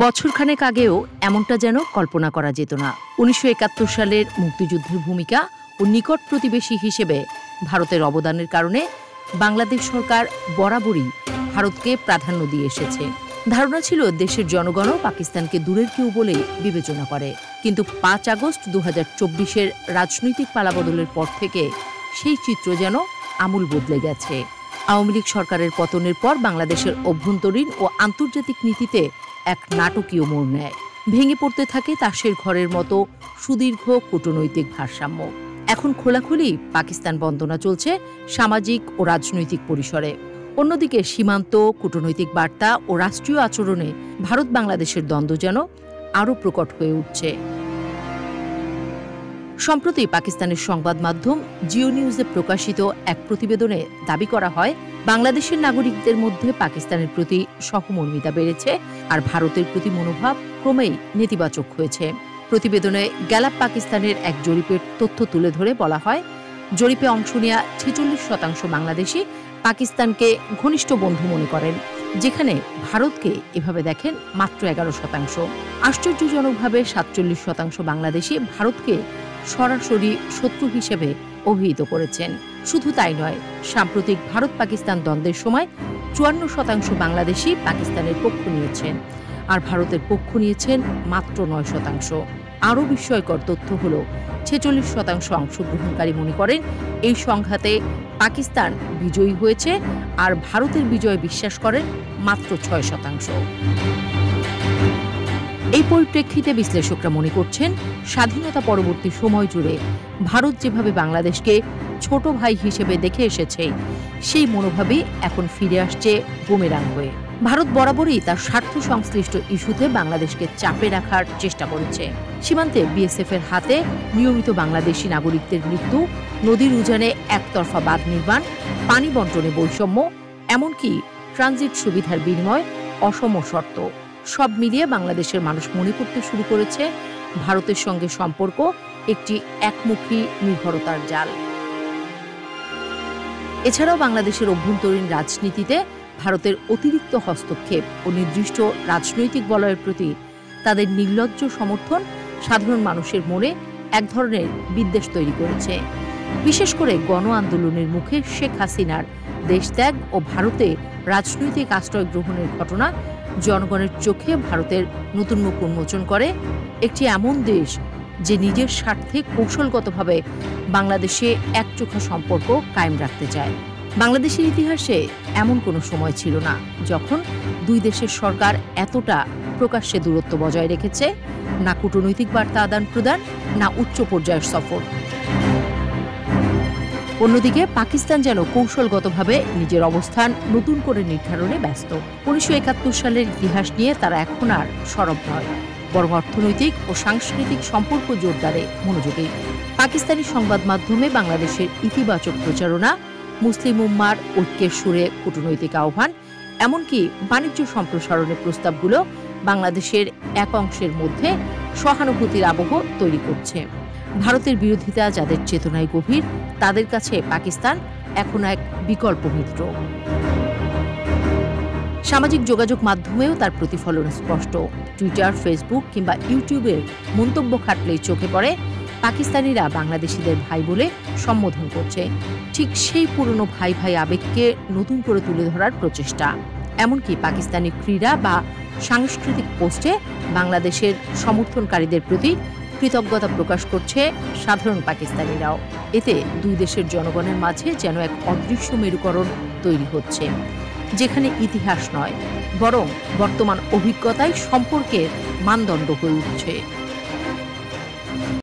বছরখানেক আগেও এমনটা যেন কল্পনা করা যেত না। ১৯৭১ সালের মুক্তিযুদ্ধের ভূমিকা ও নিকট প্রতিবেশী হিসেবে ভারতের অবদানের কারণে বাংলাদেশ সরকার বরাবরই ভারতকে প্রাধান্য দিয়ে এসেছে। ধারণা ছিল দেশের জনগণও পাকিস্তানকে দূরের কেউ বলে বিবেচনা করে। কিন্তু ৫ আগস্ট ২০২৪-এর রাজনৈতিক পালাবদলের পর থেকে সেই চিত্র যেন আমূল বদলে গেছে। আওয়ামী লীগ সরকারের পতনের পর বাংলাদেশের অভ্যন্তরীণ ও আন্তর্জাতিক নীতিতে এক নাটকীয় মোড় নেয়। ভেঙে পড়তে থাকে তাসের ঘরের মতো সুদীর্ঘ কূটনৈতিক ভারসাম্য। এখন খোলাখুলি পাকিস্তান বন্দনা চলছে সামাজিক ও রাজনৈতিক পরিসরে। অন্যদিকে সীমান্ত, কূটনৈতিক বার্তা ও রাষ্ট্রীয় আচরণে ভারত বাংলাদেশের দ্বন্দ্ব যেন আরও প্রকট হয়ে উঠছে। সম্প্রতি পাকিস্তানের সংবাদ মাধ্যম জিও নিউজে প্রকাশিত এক প্রতিবেদনে দাবি করা হয়, বাংলাদেশের নাগরিকদের মধ্যে পাকিস্তানের প্রতি সহমর্মিতা বেড়েছে আর ভারতের প্রতি মনোভাব ক্রমেই নেতিবাচক হয়েছে। প্রতিবেদনে গ্যালাপ পাকিস্তানের এক জরিপের তথ্য তুলে ধরে বলা হয়, জরিপে অংশ নেওয়া ৪৬% বাংলাদেশি পাকিস্তানকে ঘনিষ্ঠ বন্ধু মনে করেন, যেখানে ভারতকে এভাবে দেখেন মাত্র ১১%। আশ্চর্যজনকভাবে ৪৭% বাংলাদেশি ভারতকে সরাসরি শত্রু হিসেবে অভিহিত করেছেন। শুধু তাই নয়, সাম্প্রতিক ভারত পাকিস্তান দ্বন্দ্বের সময় ৫৪% বাংলাদেশি পাকিস্তানের পক্ষ নিয়েছেন, আর ভারতের পক্ষ নিয়েছেন মাত্র ৯%। আরও বিস্ময়কর তথ্য হল ৪৬% অংশগ্রহণকারী মনে করেন এই সংঘাতে পাকিস্তান বিজয়ী হয়েছে, আর ভারতের বিজয় বিশ্বাস করেন মাত্র ৬%। এই পরিপ্রেক্ষিতে বিশ্লেষকরা মনে করছেন, স্বাধীনতা পরবর্তী সময় জুড়ে ভারত যেভাবে বাংলাদেশকে ছোট ভাই হিসেবে দেখে এসেছে, সেই মনোভাবই এখন ফিরে আসছে বুমেরাং হয়ে। ভারত বরাবরই তার স্বার্থ সংশ্লিষ্ট ইস্যুতে বাংলাদেশকে চাপে রাখার চেষ্টা করেছে। সীমান্তে বিএসএফ এর হাতে নিয়মিত বাংলাদেশি নাগরিকদের মৃত্যু, নদীর উজানে একতরফা বাঁধ নির্মাণ, পানি বন্টনে বৈষম্য, এমনকি ট্রানজিট সুবিধার বিনিময় অসম শর্ত, সব মিলিয়ে বাংলাদেশের মানুষ মনে করতে শুরু করেছে ভারতের সঙ্গে সম্পর্ক একটি একমুখী নির্ভরতার জাল। এছাড়াও বাংলাদেশের অভ্যন্তরীণ রাজনীতিতে ভারতের অতিরিক্ত হস্তক্ষেপ ও নির্দিষ্ট রাজনৈতিক বলয়ের প্রতি তাদের নির্লজ্জ সমর্থন সাধারণ মানুষের মনে এক ধরনের বিদ্বেষ তৈরি করেছে। বিশেষ করে গণ আন্দোলনের মুখে শেখ হাসিনার দেশত্যাগ ও ভারতে রাজনৈতিক আশ্রয় গ্রহণের ঘটনা জনগণের চোখে ভারতের নতুন মুখ উন্মোচন করে। একটি এমন দেশ যে নিজের স্বার্থে কৌশলগতভাবে বাংলাদেশে একচোখা সম্পর্ক কায়েম রাখতে চায়। বাংলাদেশের ইতিহাসে এমন কোনো সময় ছিল না যখন দুই দেশের সরকার এতটা প্রকাশ্যে দূরত্ব বজায় রেখেছে, না কূটনৈতিক বার্তা আদান প্রদান, না উচ্চ পর্যায়ের সফর। অন্যদিকে পাকিস্তান যেন কৌশলগতভাবে নিজের অবস্থান নতুন করে নির্ধারণে ব্যস্ত। ১৯৭১ সালের ইতিহাস নিয়ে তারা এখন আর সরব নয়, বরং অর্থনৈতিক ও সাংস্কৃতিক সম্পর্ক জোরদারে মনোযোগী। পাকিস্তানি সংবাদ মাধ্যমে বাংলাদেশের ইতিবাচক প্রচারণা, মুসলিম উম্মার ঐক্যের সুরে কূটনৈতিক আহ্বান, এমনকি বাণিজ্য সম্প্রসারণের প্রস্তাবগুলো বাংলাদেশের এক অংশের মধ্যে সহানুভূতির আবহ তৈরি করছে। ভারতের বিরোধিতা যাদের চেতনায় গভীর, তাদের কাছে পাকিস্তান এখন এক বিকল্প মিত্র। সামাজিক যোগাযোগ মাধ্যমেও তার প্রতিফলন স্পষ্ট। টুইটার, ফেসবুক কিংবা ইউটিউবের মন্তব্য খাটলেই চোখে পড়ে পাকিস্তানিরা বাংলাদেশিদের ভাই বলে সম্বোধন করছে। ঠিক সেই পুরনো ভাই ভাই আবেগকে নতুন করে তুলে ধরার প্রচেষ্টা। এমনকি পাকিস্তানি ক্রীড়া বা সাংস্কৃতিক পোস্টে বাংলাদেশের সমর্থনকারীদের প্রতি কৃতজ্ঞতা প্রকাশ করছে সাধারণ পাকিস্তানিরাও। এতে দুই দেশের জনগণের মাঝে যেন এক অদৃশ্য মেরুকরণ তৈরি হচ্ছে, যেখানে ইতিহাস নয়, বরং বর্তমান অভিজ্ঞতাই সম্পর্কের মানদণ্ড হয়ে উঠছে।